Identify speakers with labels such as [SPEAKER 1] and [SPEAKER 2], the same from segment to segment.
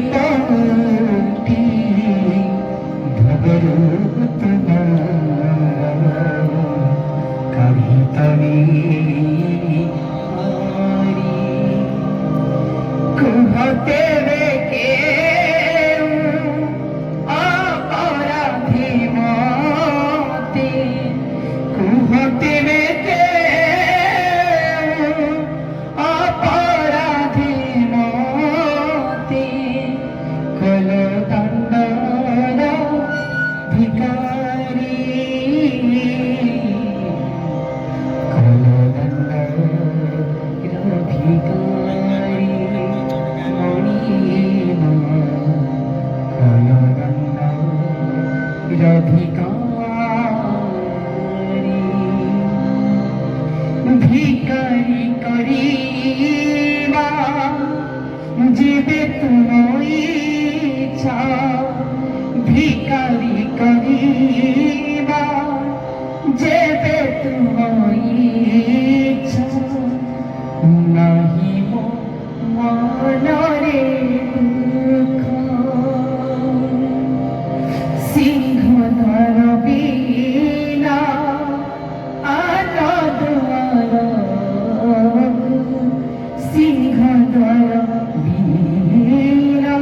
[SPEAKER 1] পটি ঘবরু তোমার কবিতারি কুহতে রেখে অপরাধী মতে কুহতে রেখে অপরাধী মতে কল দণ্ডর ভিখারি কল দণ্ডর ভিখারি ভিকারি করিবা যেবে তুমি ইচ্ছা ভিকারি করিবা যেবে তুমি ইচ্ছা নাহি মনরে দুঃখ সিংহধর বিনা আনন্দর সিংহধর বিনা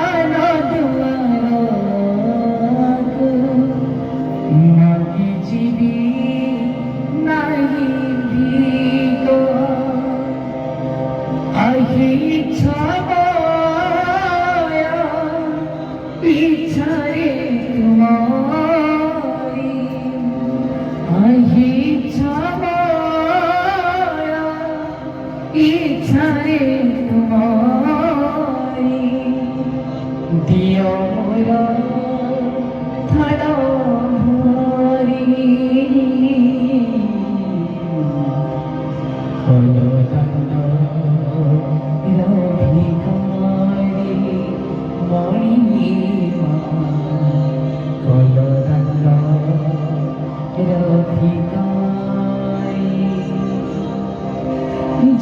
[SPEAKER 1] আনন্দর নাহি জীবী নাহি ভিগ আহি ছবয় ইচ্ছারে তোমারি আহি ছবয় ইচ্ছারে তোমারি দিও মোর ধন ভরি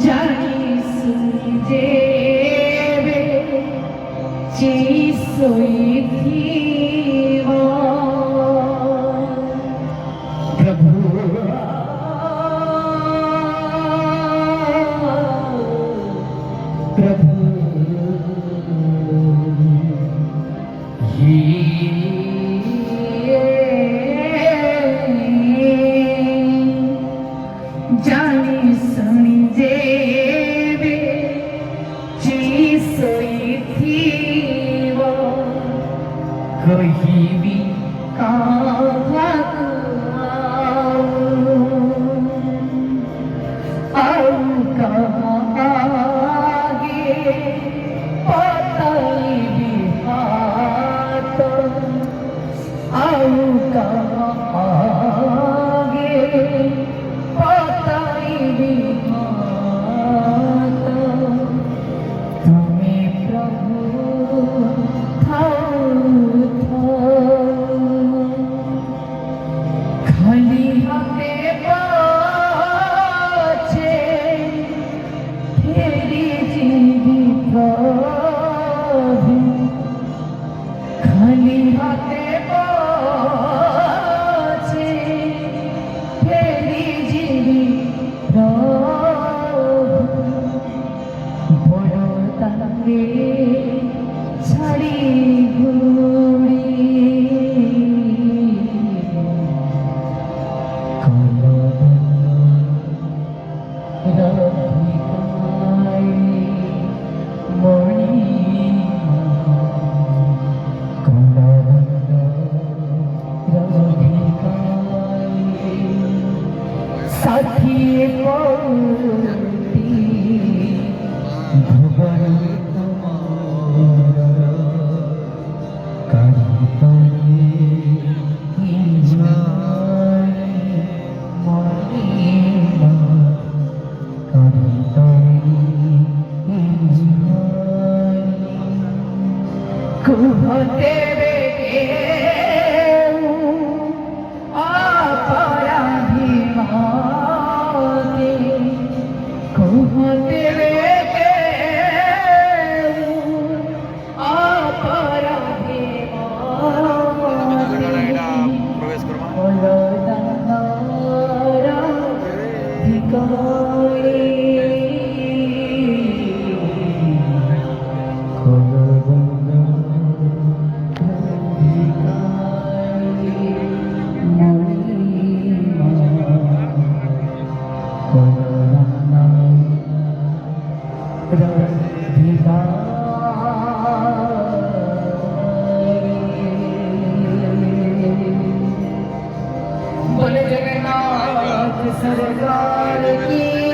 [SPEAKER 1] জানিস যে প্রভু প্রভু জানি শুনি যে চিসইথিব কহিবি কাহাকু আউ কাহাগে পতাইবি হাত আউ কাহাগে পতাইবি হাত তুমি প্রভু থাও খালি হাতে পাছে ফেরি জীবি প্রভু খালি হাতে পাছে ফেরি জীবি প্রভু বড় তাকে ছাড়ি ঘুরি সাথী পৌতি ভুবন তোমার কারিতনি ইঞ্জয় মরিমা কারিতনি ইঞ্জয় কুহতে রেখে অপরাধী মতে কুহতে রেখে बोले जगन्नाथ सरकार की